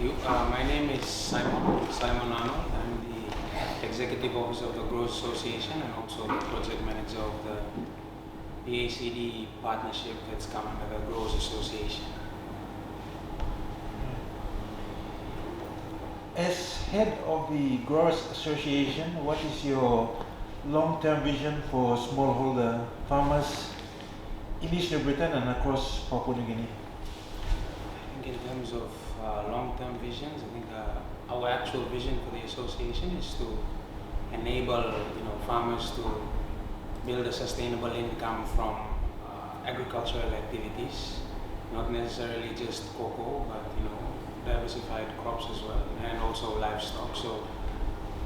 you. My name is Simon Arnold. I'm the Executive Officer of the Growers Association and also the Project Manager of the PACD partnership that's come under the Growers Association. As head of the Growers Association, what is your long-term vision for smallholder farmers in East New Britain and across Papua New Guinea? I think in terms of long-term visions, I think our actual vision for the association is to enable farmers to build a sustainable income from agricultural activities, not necessarily just cocoa, but diversified crops as well, and also livestock. So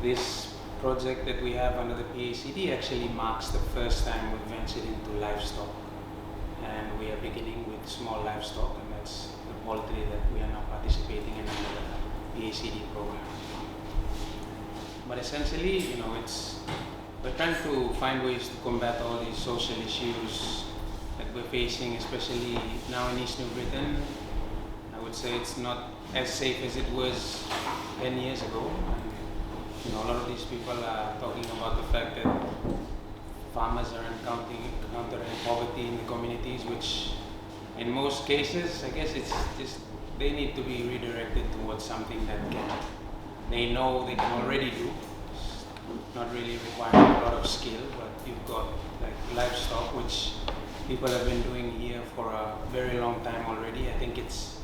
this project that we have under the PACD actually marks the first time we've ventured into livestock, and we are beginning with small livestock, and that's the poultry that we are now participating in under the PACD program. But essentially, we're trying to find ways to combat all these social issues that we're facing, especially now in East New Britain. I would say it's not as safe as it was 10 years ago. And, a lot of these people are talking about the fact that farmers are encountering poverty in the communities, which in most cases, I guess it's just they need to be redirected towards something that they know they can already do. It's not really requiring a lot of skill, but you've got like livestock, which people have been doing here for a very long time already. I think it's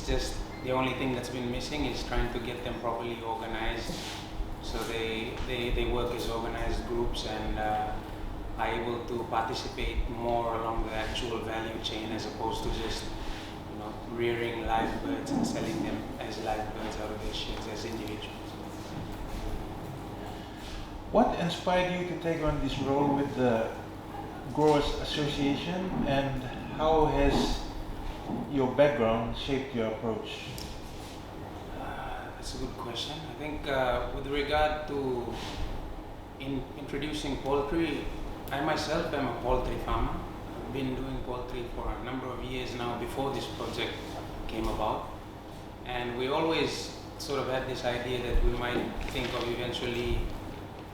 just the only thing that's been missing is trying to get them properly organized, so they work as organized groups and are able to participate more along the actual value chain as opposed to just rearing live birds and selling them as live birds out of their sheds as individuals. What inspired you to take on this role with the Growers Association, and how has your background shaped your approach? That's a good question. I think with regard to introducing poultry, I myself am a poultry farmer. I've been doing poultry for a number of years now before this project came about. And we always sort of had this idea that we might think of eventually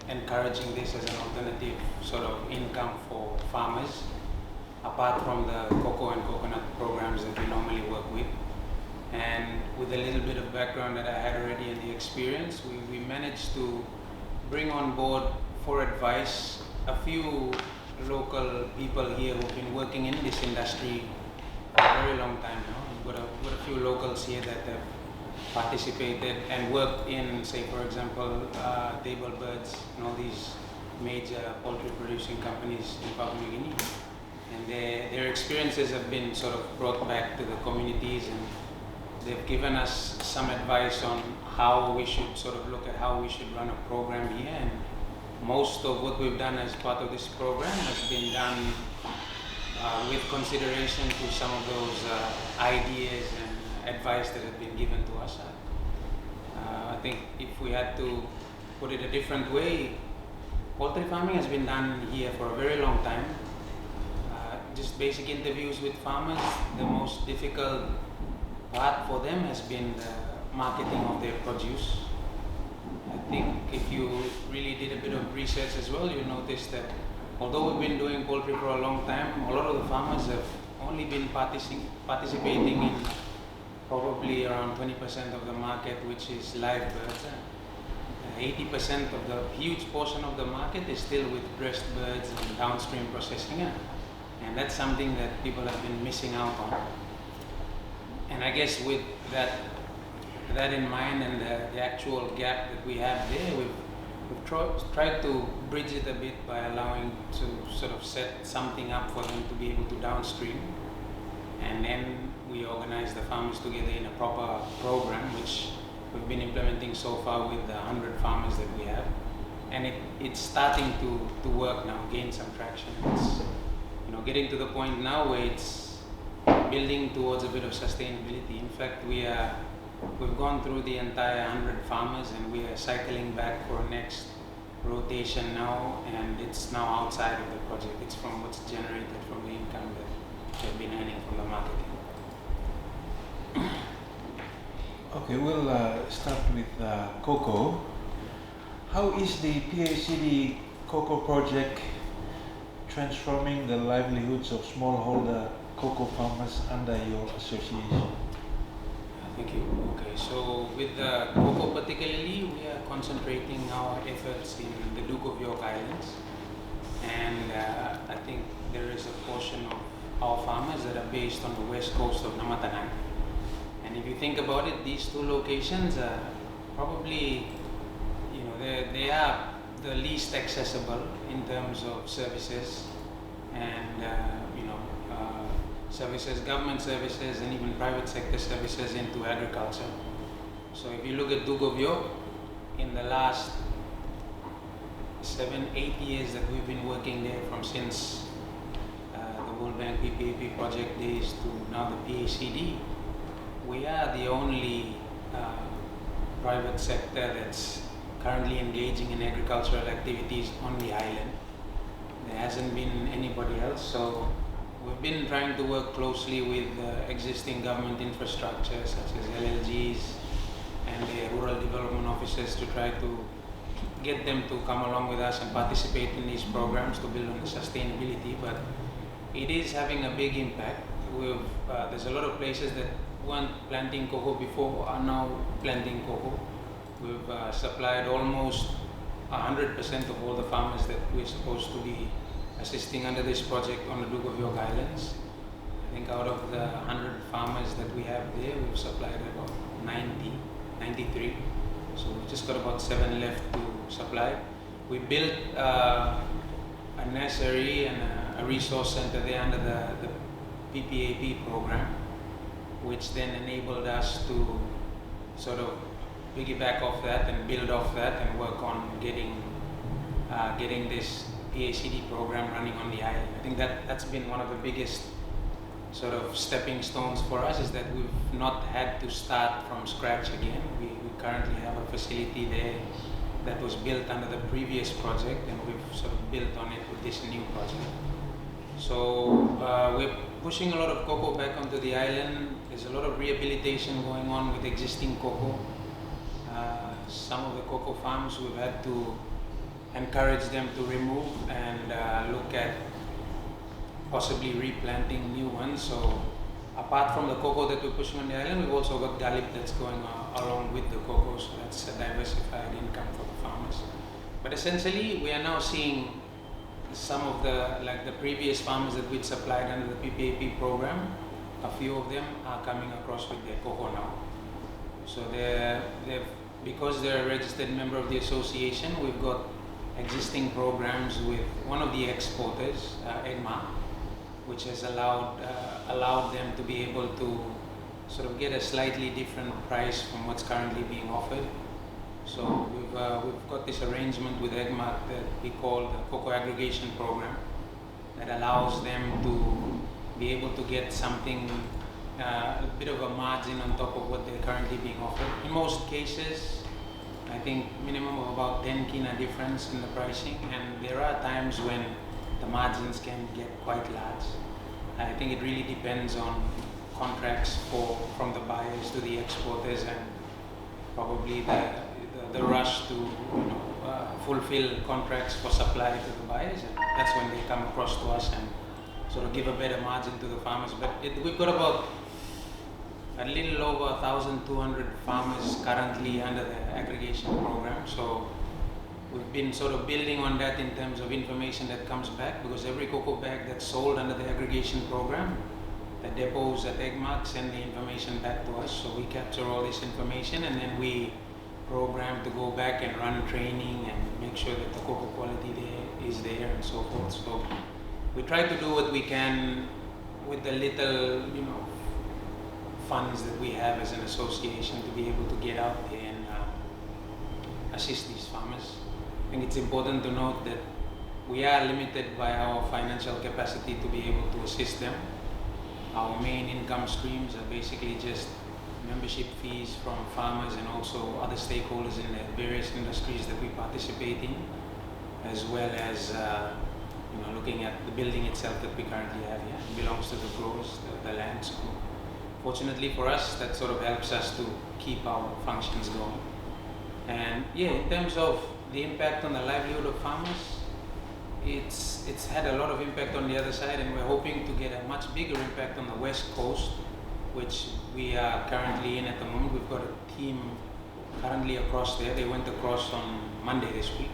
encouraging this as an alternative sort of income for farmers, apart from the cocoa and coconut programs that we normally work with. And with a little bit of background that I had already in the experience, we managed to bring on board for advice a few local people here who've been working in this industry for a very long time now. We've got a few locals here that have participated and worked in, say for example, table birds and all these major poultry producing companies in Papua New Guinea. And their experiences have been sort of brought back to the communities, and they've given us some advice on how we should sort of look at how we should run a program here. And most of what we've done as part of this program has been done with consideration to some of those ideas and advice that have been given to us. I think if we had to put it a different way, poultry farming has been done here for a very long time. Just basic interviews with farmers, the most difficult part for them has been the marketing of their produce. I think if you really did a bit of research as well, you notice that although we've been doing poultry for a long time, a lot of the farmers have only been participating in probably around 20% of the market, which is live birds. 80% of the huge portion of the market is still with breast birds and downstream processing. And that's something that people have been missing out on. And I guess with that in mind and the actual gap that we have there, we've tried to bridge it a bit by allowing to sort of set something up for them to be able to downstream. And then we organize the farmers together in a proper program, which we've been implementing so far with the 100 farmers that we have. And it's starting to work now, gain some traction. It's getting to the point now where it's building towards a bit of sustainability. In fact, we've gone through the entire 100 farmers, and we are cycling back for a next rotation now, and it's now outside of the project. It's from what's generated from the income that they've been earning from the marketing. Okay, we'll start with COCO. How is the PACD COCO project transforming the livelihoods of smallholder cocoa farmers under your association? Thank you. Okay, so with the cocoa particularly, we are concentrating our efforts in the Duke of York Islands, and I think there is a portion of our farmers that are based on the west coast of Namatanai. And if you think about it, these two locations are probably, they are the least accessible in terms of services and services, government services, and even private sector services into agriculture. So if you look at Duke of York, in the last 7-8 years that we've been working there, from since the World Bank PPAP project days to now the PACD, we are the only private sector that's currently engaging in agricultural activities on the island. There hasn't been anybody else, so we've been trying to work closely with existing government infrastructure such as LLGs and the rural development offices to try to get them to come along with us and participate in these programs to build on the sustainability. But it is having a big impact. There's a lot of places that weren't planting cocoa before are now planting cocoa. We've supplied almost 100% of all the farmers that we're supposed to be assisting under this project on the Duke of York Islands. I think out of the 100 farmers that we have there, we've supplied about 93. So we've just got about 7 left to supply. We built a nursery and a resource center there under the PPAP program, which then enabled us to sort of piggyback off that and build off that and work on getting this PACD program running on the island. I think that's been one of the biggest sort of stepping stones for us, is that we've not had to start from scratch again. We currently have a facility there that was built under the previous project, and we've sort of built on it with this new project. So we're pushing a lot of cocoa back onto the island. There's a lot of rehabilitation going on with existing cocoa. Some of the cocoa farms we've had to encourage them to remove and look at possibly replanting new ones. So apart from the cocoa that we're pushing on the island, we've also got garlic that's going along with the cocoa, so that's a diversified income for the farmers. But essentially, we are now seeing some of the previous farmers that we'd supplied under the PPAP program, a few of them are coming across with their cocoa now. So because they're a registered member of the association, we've got existing programs with one of the exporters, Agmark, which has allowed them to be able to sort of get a slightly different price from what's currently being offered. So we've got this arrangement with Agmark that we call the COCO aggregation program, that allows them to be able to get something, a bit of a margin on top of what they're currently being offered. In most cases, I think minimum of about 10 kina difference in the pricing, and there are times when the margins can get quite large. I think it really depends on contracts from the buyers to the exporters, and probably the rush to fulfill contracts for supply to the buyers, and that's when they come across to us and sort of give a better margin to the farmers. But we've got about a little over 1,200 farmers currently under the aggregation program. So we've been sort of building on that in terms of information that comes back, because every cocoa bag that's sold under the aggregation program, the depots at Agmark send the information back to us. So we capture all this information, and then we program to go back and run training and make sure that the cocoa quality is there and so forth. So we try to do what we can with the little, funds that we have as an association to be able to get out there and assist these farmers. I think it's important to note that we are limited by our financial capacity to be able to assist them. Our main income streams are basically just membership fees from farmers and also other stakeholders in the various industries that we participate in, as well as looking at the building itself that we currently have here. It belongs to the growers, the land. So fortunately for us, that sort of helps us to keep our functions going. And yeah, in terms of the impact on the livelihood of farmers, it's had a lot of impact on the other side, and we're hoping to get a much bigger impact on the West Coast, which we are currently in at the moment. We've got a team currently across there. They went across on Monday this week.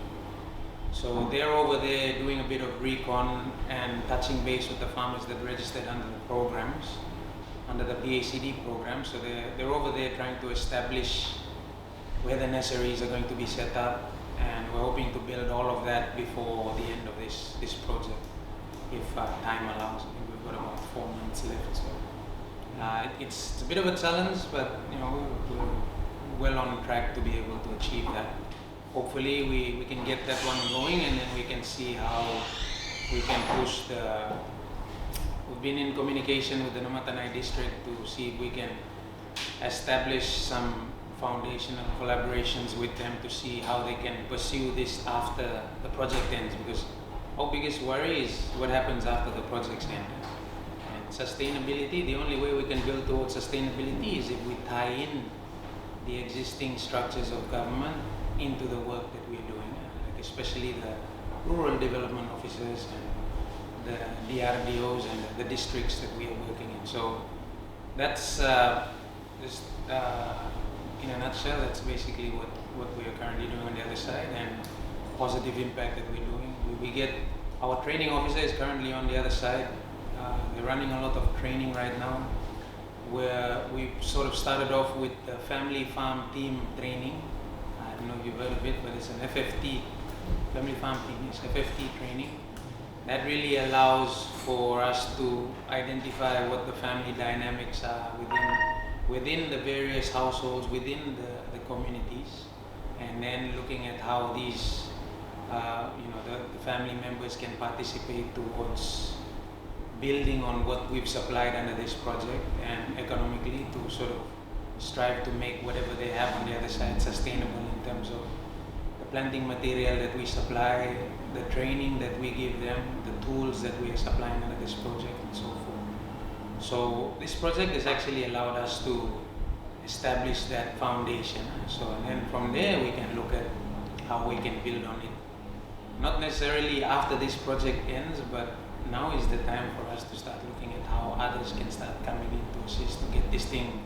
So they're over there doing a bit of recon and touching base with the farmers that registered under the programs, under the PACD program. So they're over there trying to establish where the nurseries are going to be set up, and we're hoping to build all of that before the end of this project, if time allows. I think we've got about 4 months left. So it's a bit of a challenge, but we're well on track to be able to achieve that. Hopefully we can get that one going, and then we can see how we can push we've been in communication with the Namatanai district to see if we can establish some foundational collaborations with them to see how they can pursue this after the project ends, because our biggest worry is what happens after the project's end. And sustainability, the only way we can build towards sustainability is if we tie in the existing structures of government into the work that we're doing, like especially the rural development officers and the DRDOs and the districts that we are working in. So that's just in a nutshell, that's basically what we are currently doing on the other side, and positive impact that we're doing. We get our training officer is currently on the other side. They're running a lot of training right now, where we sort of started off with the family farm team training. I don't know if you've heard of it, but it's an FFT, family farm team, it's FFT training. That really allows for us to identify what the family dynamics are within the various households, within the communities, and then looking at how these, the family members can participate towards building on what we've supplied under this project, and economically to sort of strive to make whatever they have on the other side sustainable in terms of the planting material that we supply, the training that we give them, the tools that we are supplying under this project, and so forth. So this project has actually allowed us to establish that foundation. So and then from there we can look at how we can build on it. Not necessarily after this project ends, but now is the time for us to start looking at how others can start coming in to assist to get this thing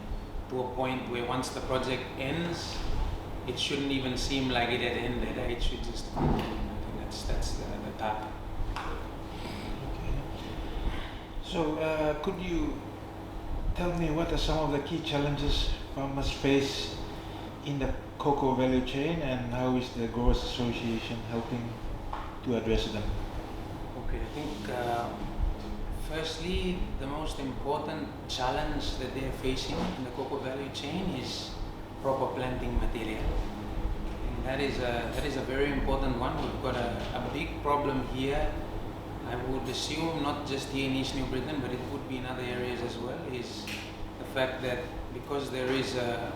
to a point where once the project ends, it shouldn't even seem like it had ended. It should just continue. I think that's the target. Okay. So could you tell me what are some of the key challenges farmers face in the cocoa value chain, and how is the Growers Association helping to address them? Okay, I think firstly, the most important challenge that they are facing in the cocoa value chain is proper planting material. And that is a very important one. We've got a big problem here. I would assume not just here in East New Britain, but it would be in other areas as well, is the fact that because there is a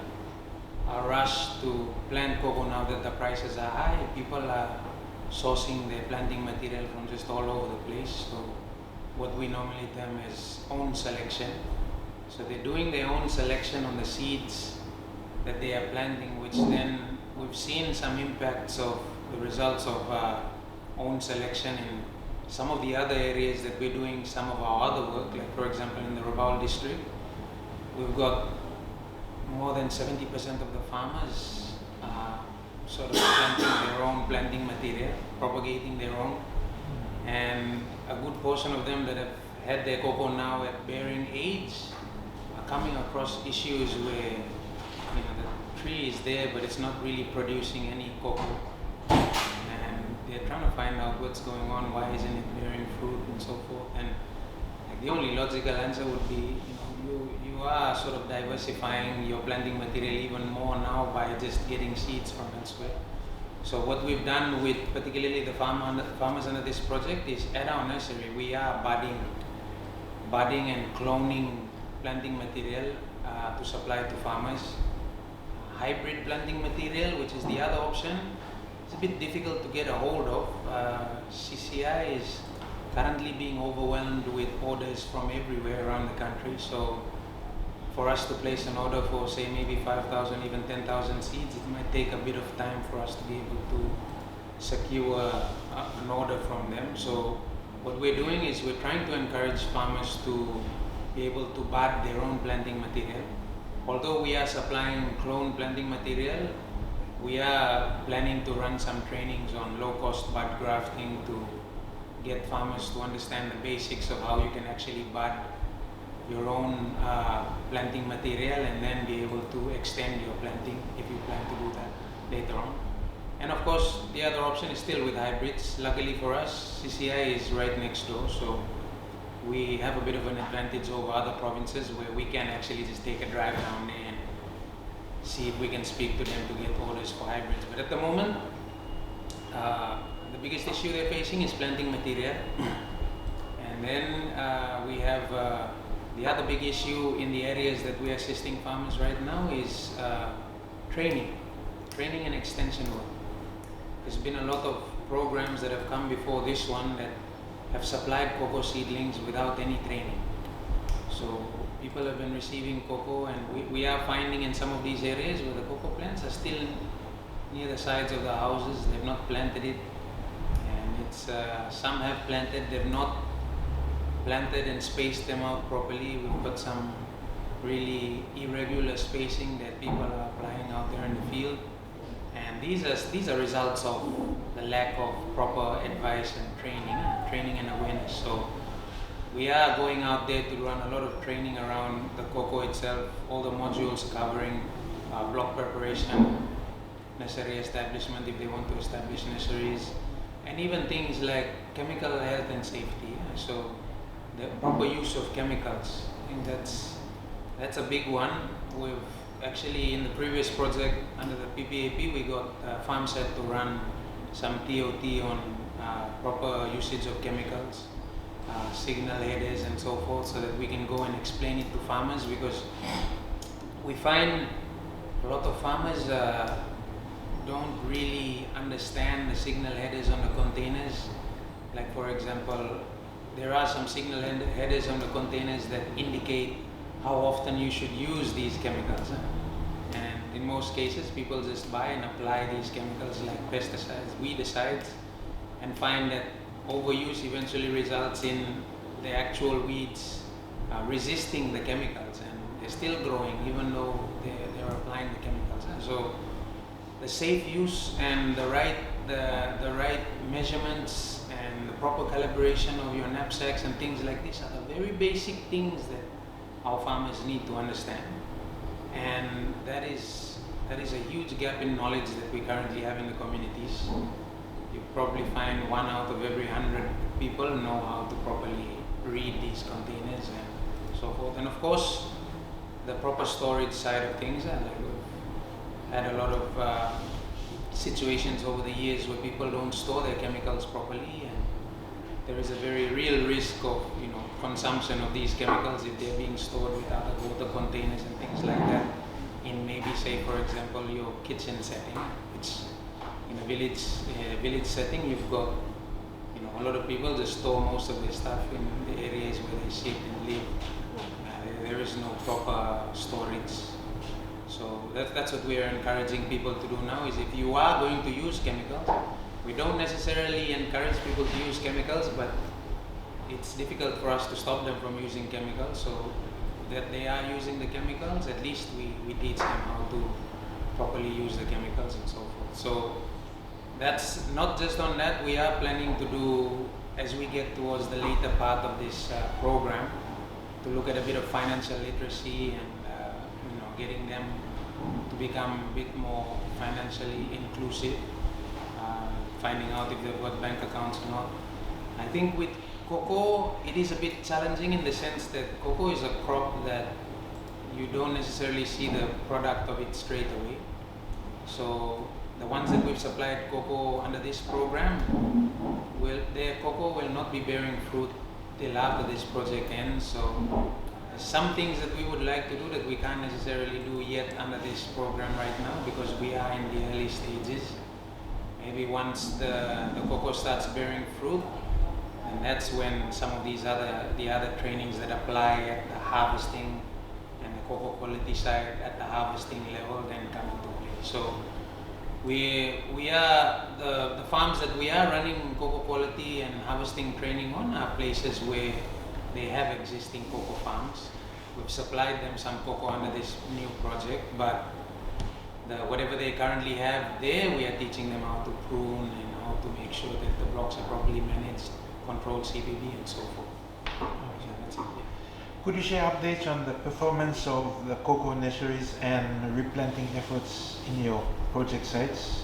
rush to plant cocoa now that the prices are high, people are sourcing their planting material from just all over the place. So what we normally term as own selection. So they're doing their own selection on the seeds that they are planting, which then we've seen some impacts of the results of own selection in some of the other areas that we're doing some of our other work, like for example in the Rabaul district, we've got more than 70% of the farmers sort of planting their own planting material, propagating their own, and a good portion of them that have had their cocoa now at bearing age are coming across issues where the tree is there but it's not really producing any cocoa, and they're trying to find out what's going on, why isn't it bearing fruit and so forth. And like, the only logical answer would be you are sort of diversifying your planting material even more now by just getting seeds from elsewhere. So what we've done with particularly the farmers under this project is at our nursery we are budding and cloning planting material to supply to farmers. Hybrid planting material, which is the other option, it's a bit difficult to get a hold of. CCI is currently being overwhelmed with orders from everywhere around the country. So for us to place an order for, say, maybe 5,000, even 10,000 seeds, it might take a bit of time for us to be able to secure an order from them. So what we're doing is we're trying to encourage farmers to be able to bud their own planting material. Although we are supplying clone planting material, we are planning to run some trainings on low-cost bud grafting to get farmers to understand the basics of how you can actually bud your own planting material and then be able to extend your planting if you plan to do that later on. And of course, the other option is still with hybrids. Luckily for us, CCI is right next door, so we have a bit of an advantage over other provinces where we can actually just take a drive down there and see if we can speak to them to get orders for hybrids. But at the moment, the biggest issue they're facing is planting material. And then we have the other big issue in the areas that we are assisting farmers right now is training and extension work. There's been a lot of programs that have come before this one that have supplied cocoa seedlings without any training. So people have been receiving cocoa, and we are finding in some of these areas where the cocoa plants are still near the sides of the houses. They've not planted it, and it's some have planted, they've not planted and spaced them out properly. We've got some really irregular spacing that people are applying out there in the field. And these are results of the lack of proper advice and training and awareness. So we are going out there to run a lot of training around the cocoa itself, all the modules covering block preparation, nursery establishment if they want to establish nurseries, and even things like chemical health and safety. So the proper use of chemicals, I think that's a big one. We've actually, in the previous project under the PPAP, we got FarmSet to run some TOT on proper usage of chemicals, signal headers and so forth, so that we can go and explain it to farmers, because we find a lot of farmers don't really understand the signal headers on the containers. Like, for example, there are some signal headers on the containers that indicate how often you should use these chemicals. And in most cases, people just buy and apply these chemicals like pesticides, weedicides, and find that overuse eventually results in the actual weeds resisting the chemicals, and they're still growing even though they're applying the chemicals. So the safe use and the right measurements and the proper calibration of your knapsacks and things like this are the very basic things that our farmers need to understand. And that is a huge gap in knowledge that we currently have in the communities. You probably find 1 out of every 100 people know how to properly read these containers and so forth. And of course, the proper storage side of things. Like we've had a lot of situations over the years where people don't store their chemicals properly, and there is a very real risk of consumption of these chemicals if they're being stored without water containers and things like that in maybe, say, for example, your kitchen setting, which in a village setting, you've got a lot of people just store most of their stuff in the areas where they sit and live. There is no proper storage. So that's what we are encouraging people to do now, is if you are going to use chemicals, we don't necessarily encourage people to use chemicals, but it's difficult for us to stop them from using chemicals. So that they are using the chemicals, at least we teach them how to properly use the chemicals and so forth. So that's not just on that. We are planning to do, as we get towards the later part of this program, to look at a bit of financial literacy and getting them to become a bit more financially inclusive, finding out if they've got bank accounts or not. I think with cocoa, it is a bit challenging in the sense that cocoa is a crop that you don't necessarily see the product of it straight away. So the ones that we've supplied cocoa under this program, their cocoa will not be bearing fruit till after this project ends. So there's some things that we would like to do that we can't necessarily do yet under this program right now, because we are in the early stages. Maybe once the cocoa starts bearing fruit, and that's when some of the other trainings that apply at the harvesting and the cocoa quality side at the harvesting level then come into play. So we are the farms that we are running cocoa quality and harvesting training on are places where they have existing cocoa farms. We've supplied them some cocoa under this new project, but whatever they currently have there, we are teaching them how to prune and how to make sure that the blocks are properly managed, controlled CPB and so forth. So that's it. Could you share updates on the performance of the cocoa nurseries and replanting efforts in your project sites?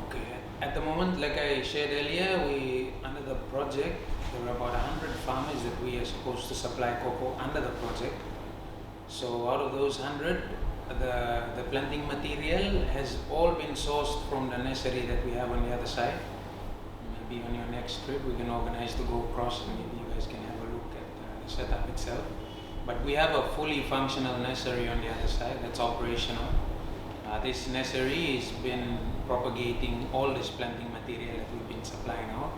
Okay. At the moment, like I shared earlier, under the project, there are about 100 farmers that we are supposed to supply cocoa under the project. So out of those 100, the planting material has all been sourced from the nursery that we have on the other side. Maybe on your next trip, we can organize to go across and maybe you guys can have a look at the setup itself. But we have a fully functional nursery on the other side that's operational. This nursery has been propagating all this planting material that we've been supplying out.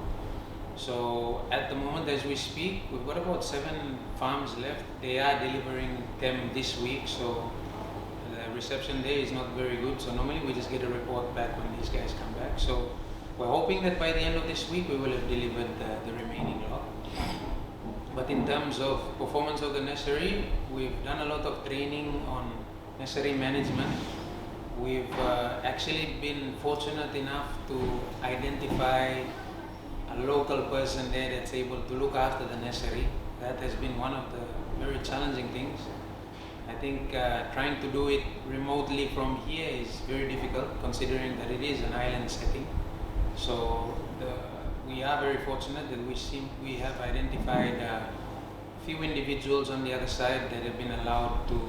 So at the moment as we speak, we've got about 7 farms left. They are delivering them this week, so the reception there is not very good. So normally we just get a report back when these guys come back. So we're hoping that by the end of this week we will have delivered the remaining lot. But in terms of performance of the nursery, we've done a lot of training on nursery management. We've actually been fortunate enough to identify a local person there that's able to look after the nursery. That has been one of the very challenging things. I think trying to do it remotely from here is very difficult considering that it is an island setting. So we are very fortunate that we have identified a few individuals on the other side that have been allowed to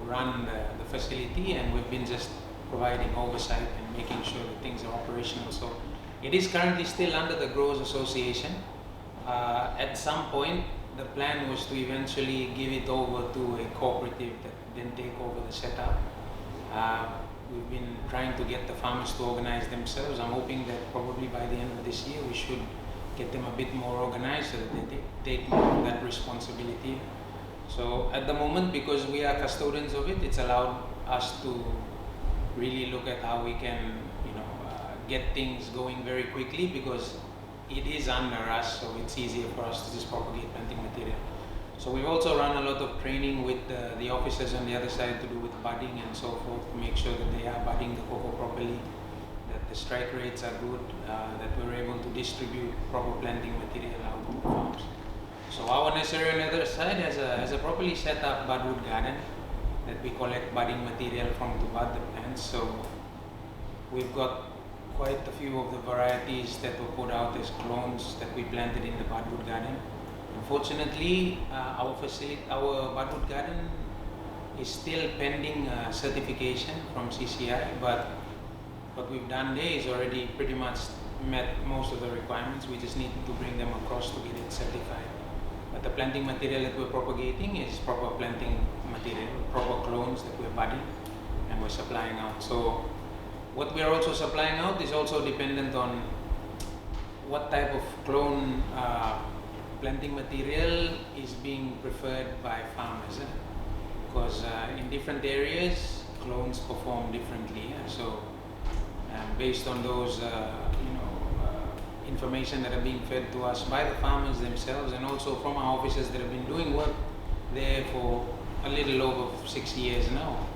run the facility, and we've been just providing oversight and making sure that things are operational. So it is currently still under the Growers Association. At some point, the plan was to eventually give it over to a cooperative that then take over the setup. We've been trying to get the farmers to organize themselves. I'm hoping that probably by the end of this year we should get them a bit more organized so that they take more of that responsibility. So at the moment, because we are custodians of it, it's allowed us to really look at how we can, get things going very quickly because it is under us, so it's easier for us to just propagate planting material. So we've also run a lot of training with the officers on the other side to do with budding and so forth to make sure that they are budding the cocoa properly, that the strike rates are good, that we're able to distribute proper planting material out to the farms. So our nursery on the other side has a properly set up budwood garden that we collect budding material from to bud the plants. So we've got quite a few of the varieties that were put out as clones that we planted in the budwood garden. Unfortunately, our budwood garden is still pending certification from CCI, but what we've done there is already pretty much met most of the requirements. We just need to bring them across to get it certified. But the planting material that we're propagating is proper planting material, proper clones that we're budding and we're supplying out. So what we're also supplying out is also dependent on what type of clone planting material is being preferred by farmers, because in different areas clones perform differently. So based on those information that are being fed to us by the farmers themselves and also from our officers that have been doing work there for a little over 6 years now,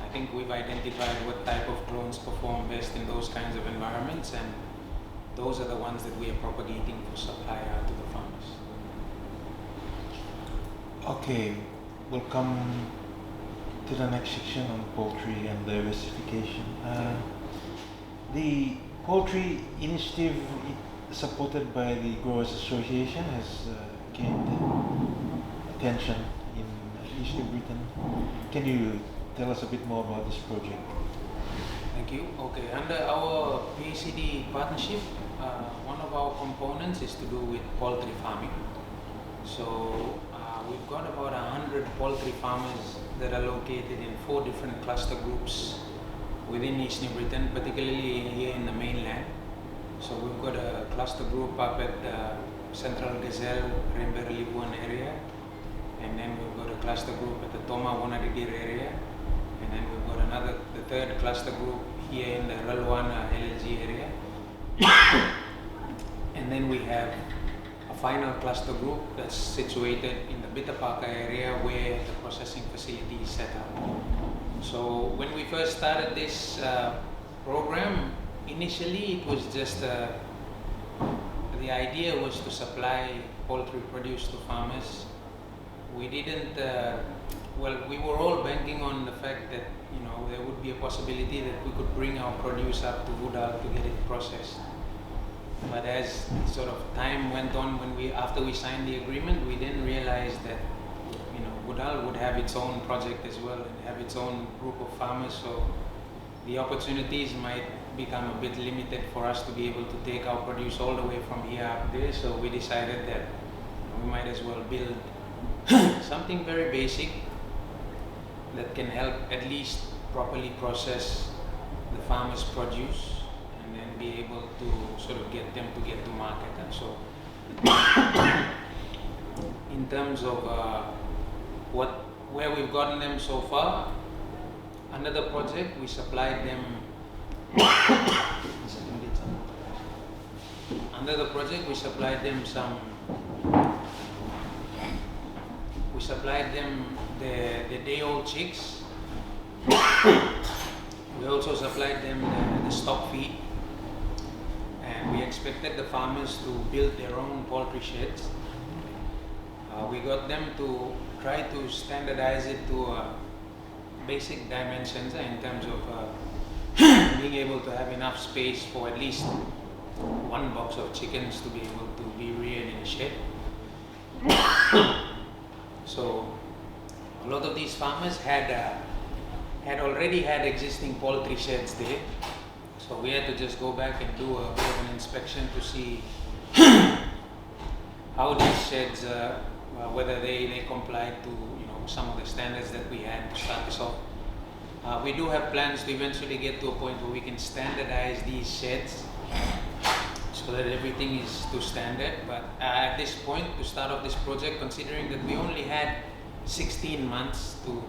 I think we've identified what type of clones perform best in those kinds of environments, and those are the ones that we are propagating for supply out to the farmers. Okay, we'll come to the next section on poultry and diversification. The poultry initiative supported by the Growers Association has gained attention in East New Britain. Can you tell us a bit more about this project? Thank you. Okay, under our PACD partnership, one of our components is to do with poultry farming. So we've got about 100 poultry farmers that are located in 4 different cluster groups within East New Britain, particularly here in the mainland. So we've got a cluster group up at the Central Gazelle, Remberlibuan area, and then we've got a cluster group at the Toma Wonadidir area, and then we've got the third cluster group here in the Ralwana LLG area, and then we have a final cluster group that's situated in the Bitapaka area where the processing facility is set up. So when we first started this program, initially it was just the idea was to supply poultry produce to farmers. We didn't, we were all banking on the fact that there would be a possibility that we could bring our produce up to Budal to get it processed. But as sort of time went on, after we signed the agreement, we then realized that Budal would have its own project as well and have its own group of farmers, so the opportunities might become a bit limited for us to be able to take our produce all the way from here up there. So we decided that we might as well build something very basic that can help at least properly process the farmers' produce and then be able to sort of get them to get to market. And so in terms of where we've gotten them so far, under the project we supplied them the day-old chicks. We also supplied them the stock feed, and we expected the farmers to build their own poultry sheds. We got them to try to standardize it to basic dimensions in terms of being able to have enough space for at least one box of chickens to be able to be reared in a shed. So a lot of these farmers had already had existing poultry sheds there, so we had to just go back and do a bit of an inspection to see how these sheds, whether they complied to some of the standards that we had to start this off. We do have plans to eventually get to a point where we can standardize these sheds so that everything is to standard, but at this point, to start off this project, considering that we only had 16 months to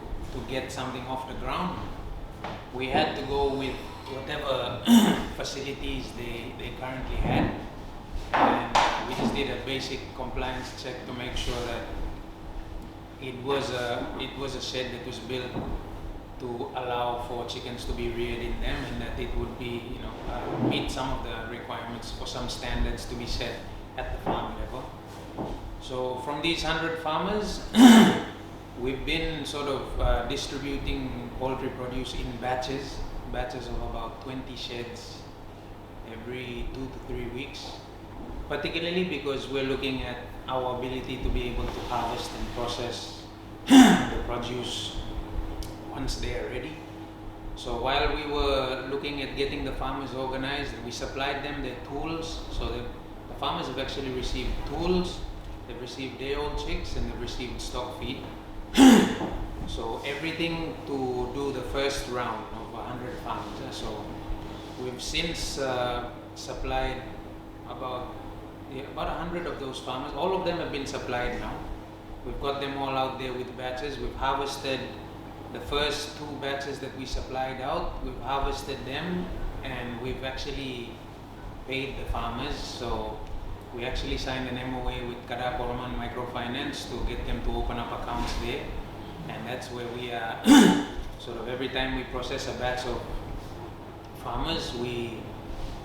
get something off the ground, we had to go with whatever facilities they currently had, and we just did a basic compliance check to make sure that it was a shed that was built to allow for chickens to be reared in them, and that it would be meet some of the requirements for some standards to be set at the farm level. So from these 100 farmers, we've been sort of distributing poultry produce in batches of about 20 sheds every 2 to 3 weeks, particularly because we're looking at our ability to be able to harvest and process the produce once they are ready. So while we were looking at getting the farmers organized, we supplied them their tools. So the farmers have actually received tools, they've received day-old chicks, and they've received stock feed. So everything to do the first round of 100 farmers. So we've since supplied about 100 of those farmers. All of them have been supplied now. We've got them all out there with batches. We've harvested the first 2 batches that we supplied out. We've harvested them, and we've actually paid the farmers. So we actually signed an MOA with Kadaporoman Microfinance to get them to open up accounts there, and that's where we are sort of every time we process a batch of farmers, we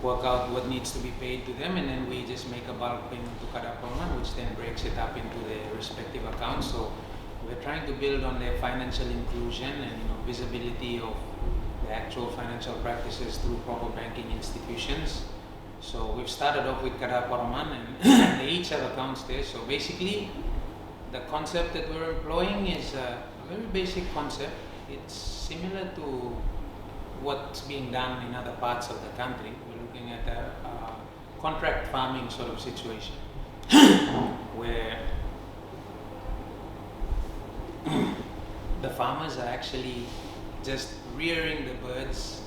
work out what needs to be paid to them, and then we just make a bulk payment to Kadaporoman, which then breaks it up into their respective accounts. So we're trying to build on their financial inclusion and visibility of the actual financial practices through proper banking institutions. So we've started off with Kadaporoman, and they each have accounts there. So basically, the concept that we're employing is a very basic concept. It's similar to what's being done in other parts of the country. We're looking at a contract farming sort of situation where the farmers are actually just rearing the birds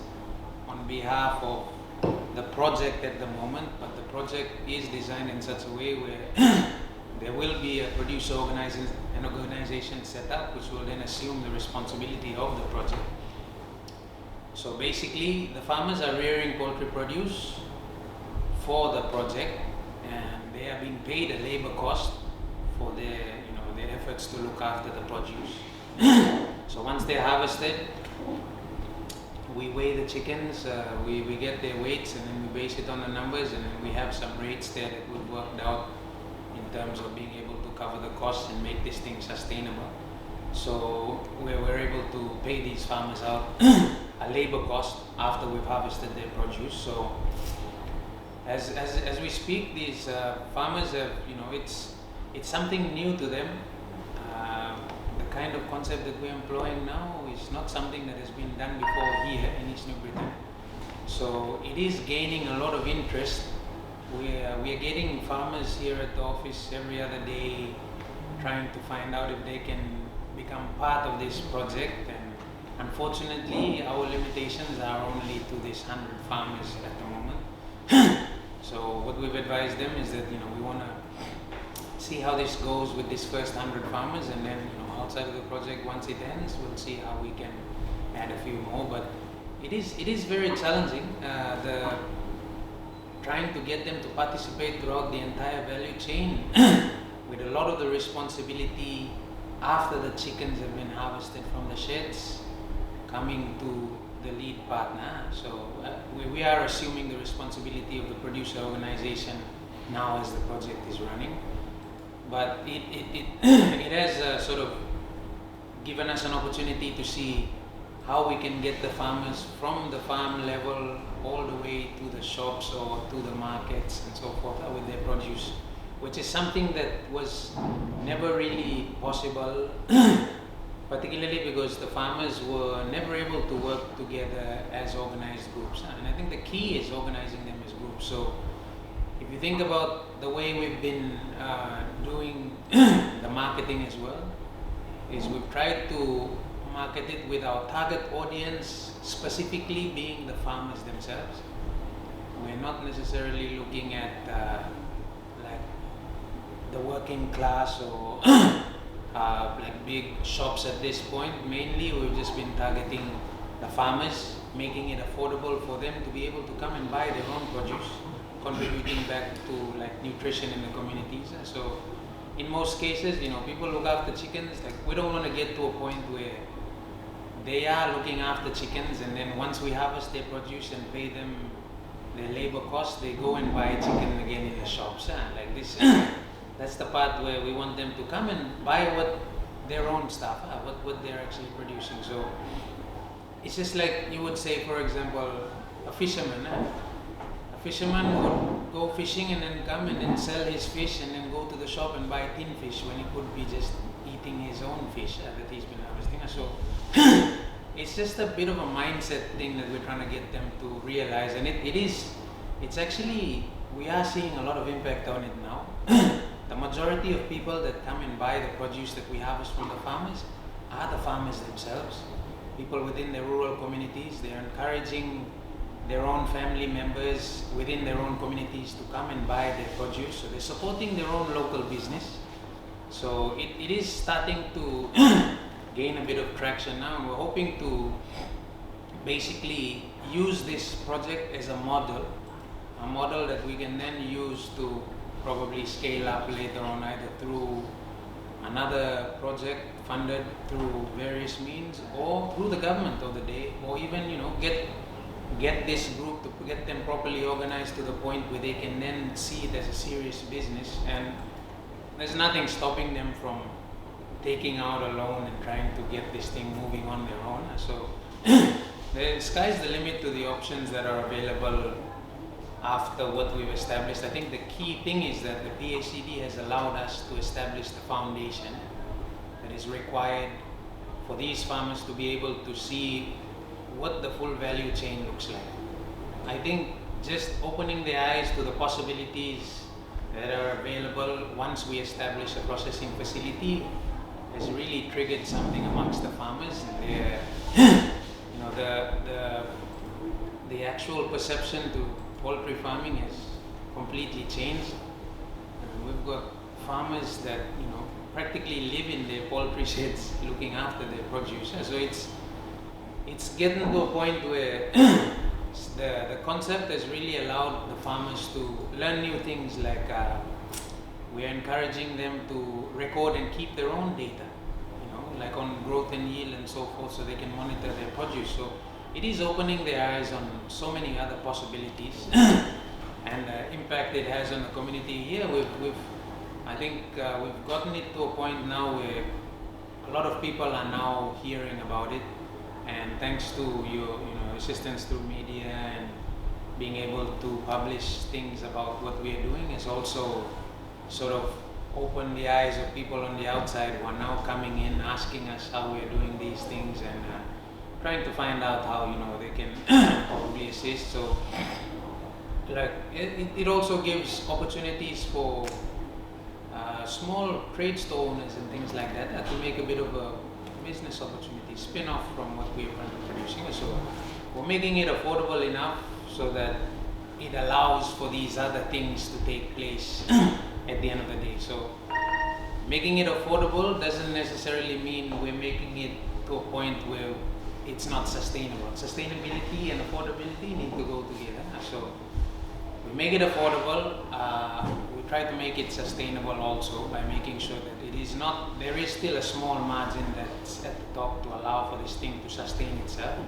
on behalf of the project at the moment, but the project is designed in such a way where there will be a producer organization set up, which will then assume the responsibility of the project. So basically, the farmers are rearing poultry produce for the project, and they are being paid a labor cost for their efforts to look after the produce. So once they're harvested, we weigh the chickens, we get their weights, and then we base it on the numbers, and then we have some rates there that we've worked out in terms of being able to cover the costs and make this thing sustainable. So we're able to pay these farmers out a labor cost after we've harvested their produce. So as we speak, these farmers have, it's something new to them. The kind of concept that we're employing now is not something that has been done before here in East New Britain. So it is gaining a lot of interest. We are getting farmers here at the office every other day trying to find out if they can become part of this project, and unfortunately our limitations are only to this 100 farmers at the moment. So what we've advised them is that we want to see how this goes with this first 100 farmers, and then outside of the project, once it ends, we'll see how we can add a few more. But it is very challenging, trying to get them to participate throughout the entire value chain with a lot of the responsibility after the chickens have been harvested from the sheds coming to the lead partner. So we are assuming the responsibility of the producer organization now as the project is running. But it has sort of given us an opportunity to see how we can get the farmers from the farm level all the way to the shops or to the markets and so forth with their produce, which is something that was never really possible, particularly because the farmers were never able to work together as organized groups. And I think the key is organizing them as groups. So if you think about the way we've been doing the marketing as well, is we've tried to market it with our target audience specifically being the farmers themselves. We're not necessarily looking at like the working class or like big shops at this point. Mainly we've just been targeting the farmers, making it affordable for them to be able to come and buy their own produce, contributing back to like nutrition in the communities. So in most cases, people look after chickens. Like, we don't want to get to a point where they are looking after chickens, and then once we harvest their produce and pay them their labor costs, they go and buy chicken again in the shops. Like this, that's the part where we want them to come and buy their own stuff, what they're actually producing. So it's just like you would say, for example, a fisherman. A fisherman would go fishing and then come and then sell his fish and then go to the shop and buy tin fish when he could be just eating his own fish that he's been harvesting. So it's just a bit of a mindset thing that we're trying to get them to realize, and it's actually, we are seeing a lot of impact on it now. The majority of people that come and buy the produce that we harvest from the farmers are the farmers themselves. People within the rural communities, they're encouraging their own family members within their own communities to come and buy their produce. So they're supporting their own local business. So it is starting to gain a bit of traction now, and we're hoping to basically use this project as a model that we can then use to probably scale up later on, either through another project funded through various means or through the government of the day, or even get this group to get them properly organized to the point where they can then see it as a serious business, and there's nothing stopping them from taking out a loan and trying to get this thing moving on their own. So the sky's the limit to the options that are available after what we've established. I think the key thing is that the PACD has allowed us to establish the foundation that is required for these farmers to be able to see what the full value chain looks like. I think just opening their eyes to the possibilities that are available once we establish a processing facility has really triggered something amongst the farmers, and the actual perception to poultry farming has completely changed. We've got farmers that practically live in their poultry sheds looking after their produce. So it's getting to a point where the concept has really allowed the farmers to learn new things, like we're encouraging them to record and keep their own data, like on growth and yield and so forth, so they can monitor their produce. So it is opening their eyes on so many other possibilities and the impact it has on the community here. I think we've gotten it to a point now where a lot of people are now hearing about it, and thanks to your assistance through media and being able to publish things about what we are doing has also sort of opened the eyes of people on the outside who are now coming in, asking us how we are doing these things, and trying to find out how they can probably assist. So like it also gives opportunities for small trade store owners and things like that to make a bit of a business opportunity, spin off from what we are currently producing. So we're making it affordable enough so that it allows for these other things to take place at the end of the day. So making it affordable doesn't necessarily mean we're making it to a point where it's not sustainable. Sustainability and affordability need to go together. So we make it affordable. We try to make it sustainable also by making sure that it is not, there is still a small margin that's at the top to allow for this thing to sustain itself.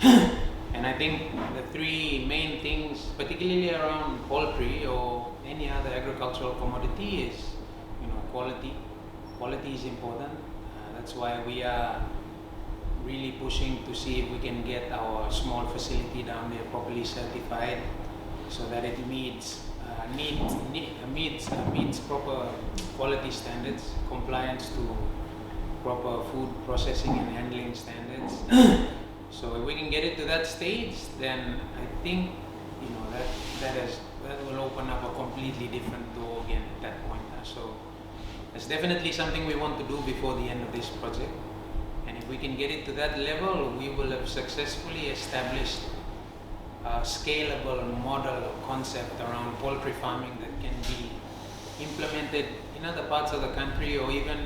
And I think the three main things, particularly around poultry or any other agricultural commodity, is quality. Quality is important. That's why we are really pushing to see if we can get our small facility down there properly certified, so that it meets proper quality standards, compliance to proper food processing and handling standards. So if we can get it to that stage, then I think that will open up a completely different door again at that point. So it's definitely something we want to do before the end of this project. And if we can get it to that level, we will have successfully established a scalable model or concept around poultry farming that can be implemented in other parts of the country, or even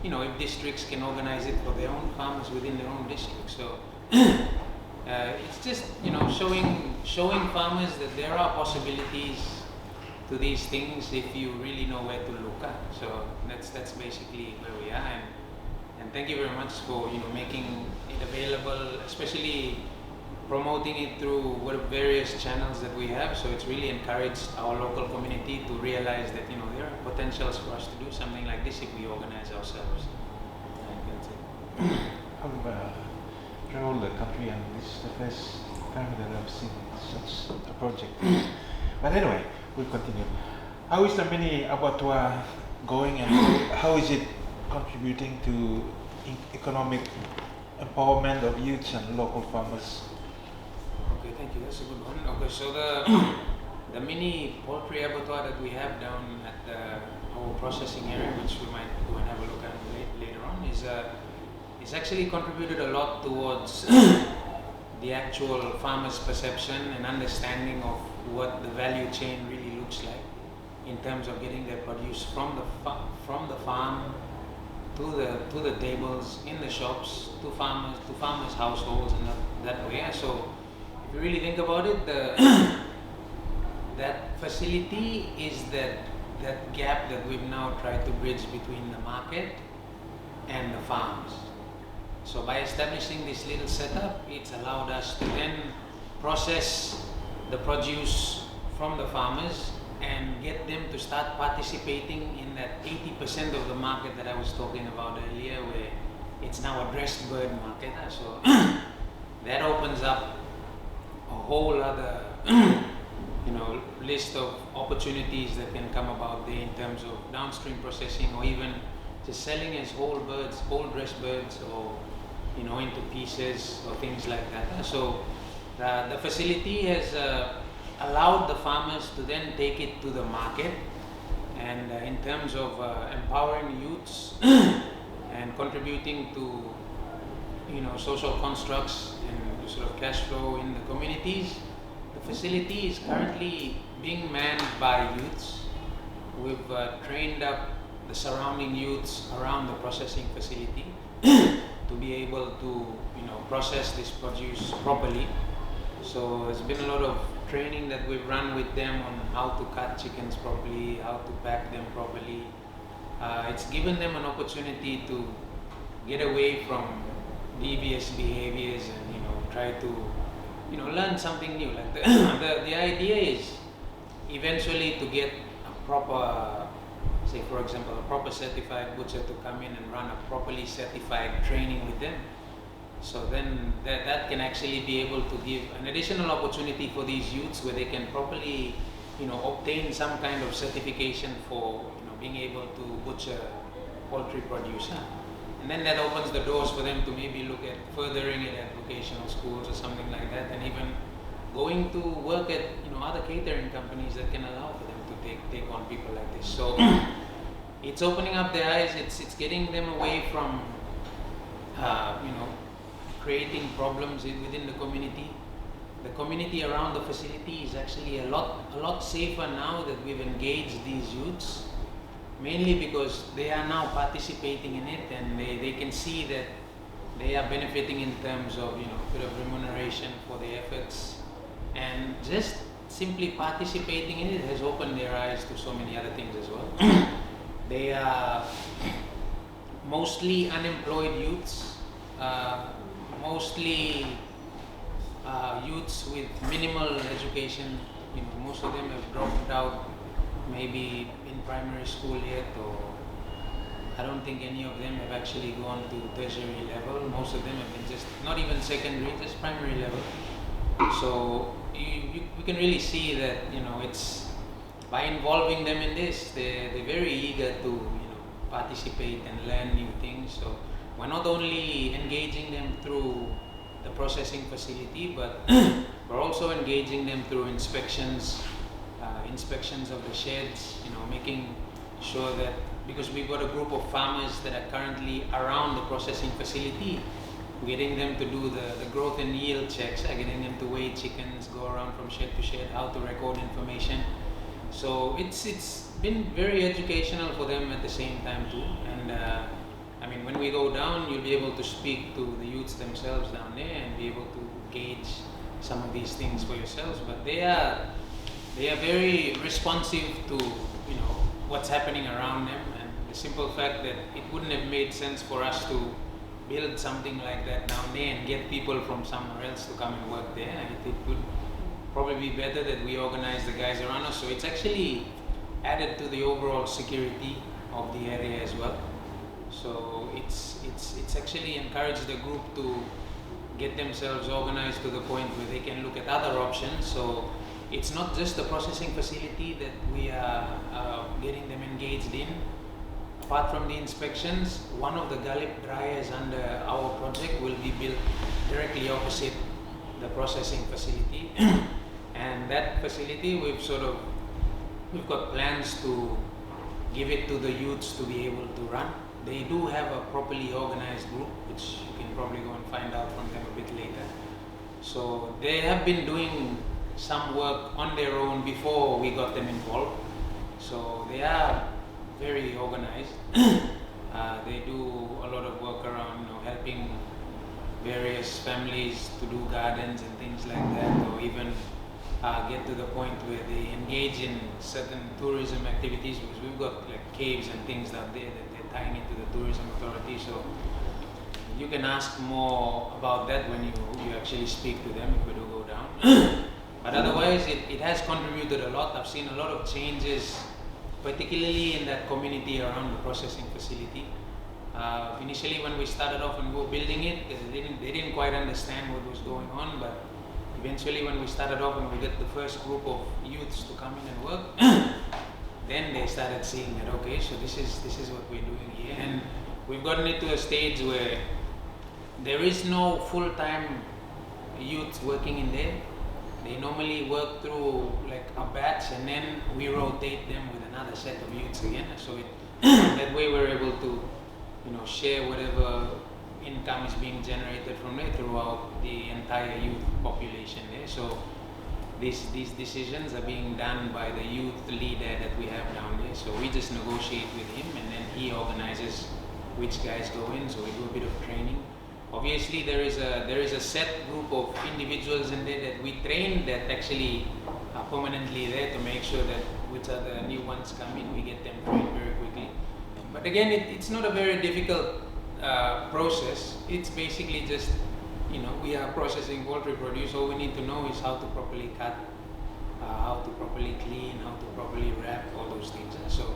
if districts can organize it for their own farmers within their own district. So it's just showing farmers that there are possibilities to these things if you really know where to look at. So that's basically where we are, and thank you very much for making it available, especially promoting it through various channels that we have. So it's really encouraged our local community to realize that there are potentials for us to do something like this if we organize ourselves. That's it. I've traveled the country, and this is the first time that I've seen such a project. But anyway, we'll continue. How is the mini abattoir going, and how is it contributing to economic empowerment of youths and local farmers? Okay, thank you. That's a good one. Okay, so the mini poultry abattoir that we have down at our processing area, which we might go and have a look at later on, is actually contributed a lot towards the actual farmer's perception and understanding of what the value chain really looks like in terms of getting their produce from the farm to the tables in the shops to farmers' households, and that way. So if you really think about it, that facility is that gap that we've now tried to bridge between the market and the farms. So by establishing this little setup, it's allowed us to then process the produce from the farmers and get them to start participating in that 80% of the market that I was talking about earlier, where it's now a dressed bird market. So that opens up a whole other list of opportunities that can come about there in terms of downstream processing, or even just selling as whole birds, whole dressed birds, or into pieces or things like that. So the facility has allowed the farmers to then take it to the market, and in terms of empowering youths and contributing to social constructs and sort of cash flow in the communities, the facility is currently being manned by youths. We've trained up the surrounding youths around the processing facility to be able to process this produce properly. So there's been a lot of training that we've run with them on how to cut chickens properly, how to pack them properly. It's given them an opportunity to get away from devious behaviors and try to learn something new. Like the idea is eventually to get a proper, say for example, a proper certified butcher to come in and run a properly certified training with them. So then that can actually be able to give an additional opportunity for these youths where they can properly obtain some kind of certification for being able to butcher poultry produce. And then that opens the doors for them to maybe look at furthering it at vocational schools or something like that, and even going to work at other catering companies that can allow for them to take on people like this. So it's opening up their eyes. It's getting them away from creating problems within the community. The community around the facility is actually a lot safer now that we've engaged these youths, mainly because they are now participating in it, and they can see that they are benefiting in terms of bit of remuneration for their efforts, and just simply participating in it has opened their eyes to so many other things as well. They are mostly unemployed youths, mostly youths with minimal education. Most of them have dropped out maybe in primary school yet, or I don't think any of them have actually gone to tertiary level. Most of them have been just not even secondary, just primary level. So we can really see that it's by involving them in this, they're very eager to participate and learn new things. So we're not only engaging them through the processing facility, but we're also engaging them through inspections of the sheds, making sure that, because we've got a group of farmers that are currently around the processing facility, getting them to do the growth and yield checks, getting them to weigh chickens, go around from shed to shed, how to record information. So it's been very educational for them at the same time too. And I mean, when we go down, you'll be able to speak to the youths themselves down there and be able to gauge some of these things for yourselves. But they are very responsive to what's happening around them, and the simple fact that it wouldn't have made sense for us to build something like that down there and get people from somewhere else to come and work there. And it would probably be better that we organize the guys around us. So it's actually added to the overall security of the area as well. So it's actually encouraged the group to get themselves organized to the point where they can look at other options. So it's not just the processing facility that we are getting them engaged in. Apart from the inspections, one of the gallop dryers under our project will be built directly opposite the processing facility. And that facility, we've got plans to give it to the youths to be able to run. They do have a properly organized group, which you can probably go and find out from them a bit later. So they have been doing some work on their own before we got them involved. So they are very organized. They do a lot of work around helping various families to do gardens and things like that, or even get to the point where they engage in certain tourism activities, because we've got like caves and things out there that they're tying into the tourism authority. So you can ask more about that when you actually speak to them if we do go down. But otherwise, it has contributed a lot. I've seen a lot of changes, particularly in that community around the processing facility. Initially, when we started off and we were building it, they didn't quite understand what was going on. But eventually, when we started off and we got the first group of youths to come in and work, then they started seeing that, okay, so this is what we're doing here. And we've gotten it to a stage where there is no full-time youth working in there. They normally work through like a batch, and then we rotate them with another set of youths again. So that way we're able to share whatever income is being generated from there throughout the entire youth population there. So these decisions are being done by the youth leader that we have down there. So we just negotiate with him, and then he organizes which guys go in. So we do a bit of training. Obviously, there is a set group of individuals in there that we train that actually are permanently there to make sure that which are the new ones come in, we get them trained very quickly. But again, it's not a very difficult process. It's basically just, we are processing poultry produce. All we need to know is how to properly cut, how to properly clean, how to properly wrap, all those things. So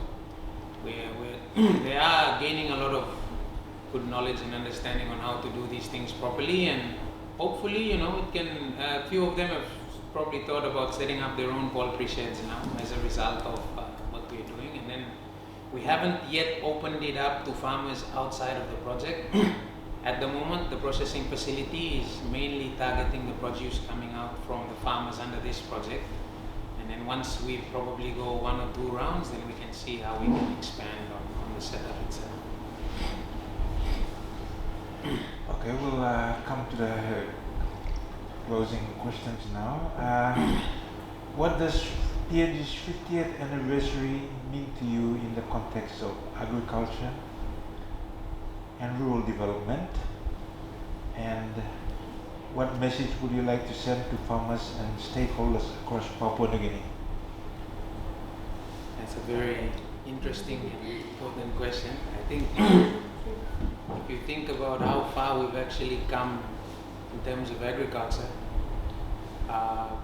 they are gaining a lot of good knowledge and understanding on how to do these things properly, and hopefully, it can. A few of them have probably thought about setting up their own poultry sheds now as a result of what we're doing, and then we haven't yet opened it up to farmers outside of the project. At the moment, the processing facility is mainly targeting the produce coming out from the farmers under this project, and then once we probably go 1 or 2 rounds, then we can see how we can expand on the setup itself. Okay, we'll come to the closing questions now. What does PNG's 50th anniversary mean to you in the context of agriculture and rural development? And what message would you like to send to farmers and stakeholders across Papua New Guinea? That's a very interesting and important question. I think if you think about how far we've actually come in terms of agriculture,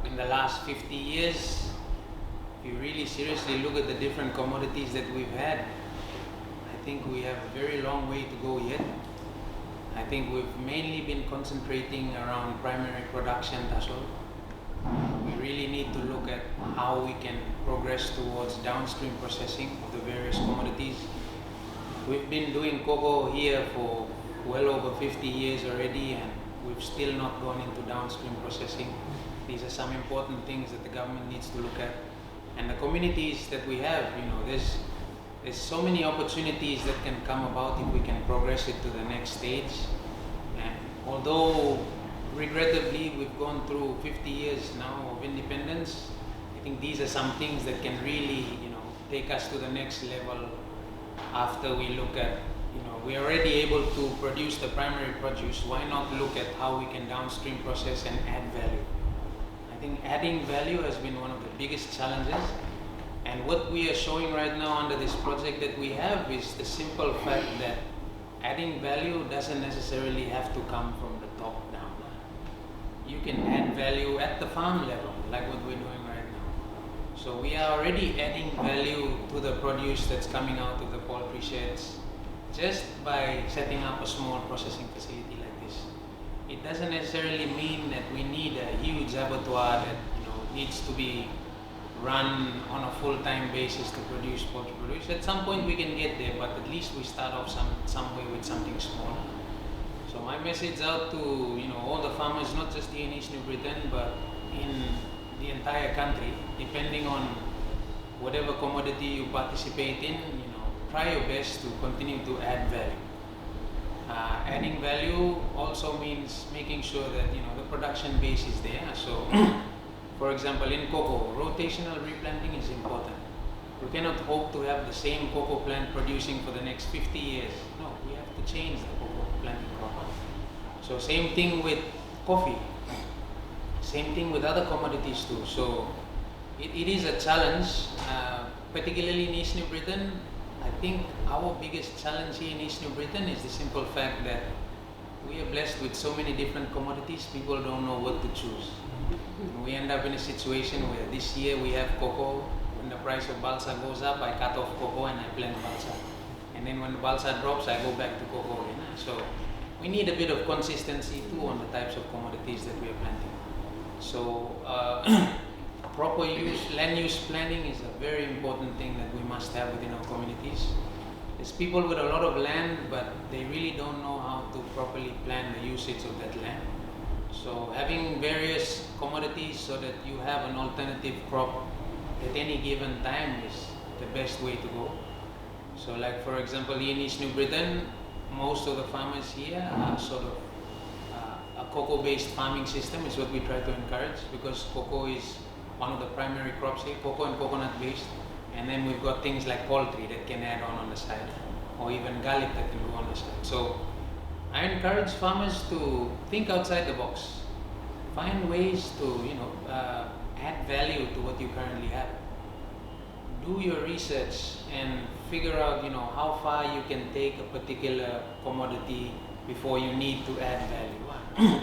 in the last 50 years, if you really seriously look at the different commodities that we've had, I think we have a very long way to go yet. I think we've mainly been concentrating around primary production, that's all. We really need to look at how we can progress towards downstream processing of the various commodities. We've been doing COCO here for well over 50 years already, and we've still not gone into downstream processing. These are some important things that the government needs to look at. And the communities that we have, there's so many opportunities that can come about if we can progress it to the next stage. And although regrettably we've gone through 50 years now of independence, I think these are some things that can really, take us to the next level. After we look at, we're already able to produce the primary produce, why not look at how we can downstream process and add value? I think adding value has been one of the biggest challenges, and what we are showing right now under this project that we have is the simple fact that adding value doesn't necessarily have to come from the top down. You can add value at the farm level, like what we're doing right now. So we are already adding value to the produce that's coming out of the poultry sheds just by setting up a small processing facility like this. It doesn't necessarily mean that we need a huge abattoir that needs to be run on a full-time basis to produce poultry produce. At some point we can get there, but at least we start off some way with something small. So my message out to all the farmers, not just here in East New Britain, but in the entire country, depending on whatever commodity you participate in, try your best to continue to add value. Adding value also means making sure that the production base is there. So, for example, in cocoa, rotational replanting is important. We cannot hope to have the same cocoa plant producing for the next 50 years. No, we have to change the cocoa planting crop. So same thing with coffee. Same thing with other commodities too. So it is a challenge, particularly in East New Britain. I think our biggest challenge here in East New Britain is the simple fact that we are blessed with so many different commodities, people don't know what to choose. We end up in a situation where this year we have cocoa. When the price of balsa goes up, I cut off cocoa and I plant balsa. And then when the balsa drops, I go back to cocoa again. So we need a bit of consistency too on the types of commodities that we are planting. So proper land use planning is a very important thing that we must have within our communities. There's people with a lot of land, but they really don't know how to properly plan the usage of that land. So having various commodities so that you have an alternative crop at any given time is the best way to go. So like for example, here in East New Britain, most of the farmers here are sort of a cocoa-based farming system is what we try to encourage, because cocoa is one of the primary crops here, cocoa and coconut based. And then we've got things like poultry that can add on the side, or even garlic that can go on the side. So I encourage farmers to think outside the box, find ways to add value to what you currently have. Do your research and figure out how far you can take a particular commodity before you need to add value.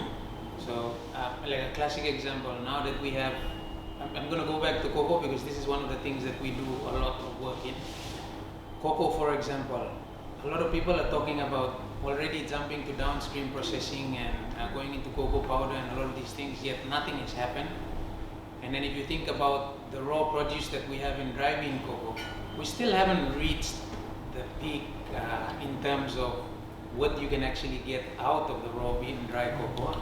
So like a classic example, now that we have, I'm going to go back to cocoa because this is one of the things that we do a lot of work in. Cocoa, for example, a lot of people are talking about already jumping to downstream processing and going into cocoa powder and a lot of these things, yet nothing has happened. And then if you think about the raw produce that we have in dry bean cocoa, we still haven't reached the peak in terms of what you can actually get out of the raw bean dry cocoa.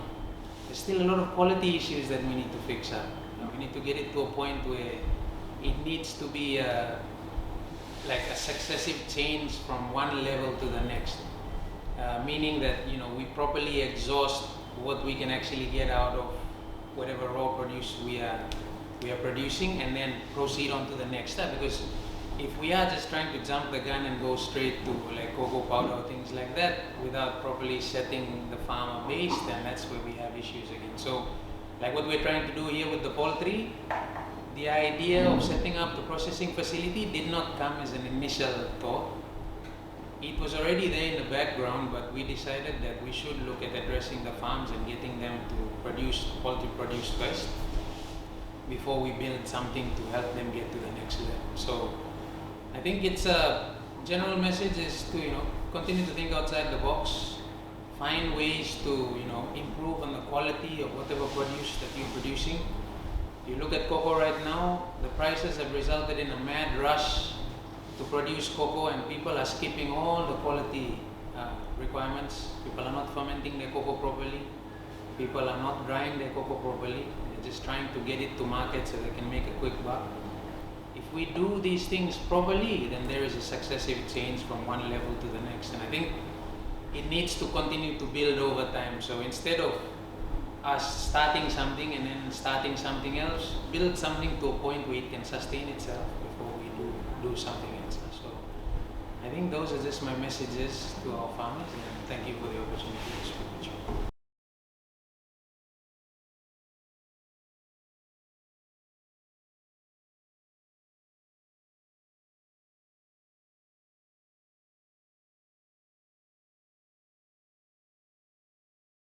There's still a lot of quality issues that we need to fix up. We need to get it to a point where it needs to be like a successive change from one level to the next. Meaning that we properly exhaust what we can actually get out of whatever raw produce we are producing, and then proceed on to the next step. Because if we are just trying to jump the gun and go straight to like cocoa powder or things like that without properly setting the farmer base, then that's where we have issues again. So like what we're trying to do here with the poultry, the idea of setting up the processing facility did not come as an initial thought. It was already there in the background, but we decided that we should look at addressing the farms and getting them to produce poultry produce first before we build something to help them get to the next level. So I think it's a general message is to continue to think outside the box, find ways to improve on the quality of whatever produce that you're producing. You look at cocoa right now, the prices have resulted in a mad rush to produce cocoa, and people are skipping all the quality requirements. People are not fermenting their cocoa properly. People are not drying their cocoa properly. They're just trying to get it to market so they can make a quick buck. If we do these things properly, then there is a successive change from one level to the next. And I think it needs to continue to build over time. So instead of us starting something and then starting something else, build something to a point where it can sustain itself before we do something else. So I think those are just my messages to our farmers, and thank you for the opportunity to speak with you.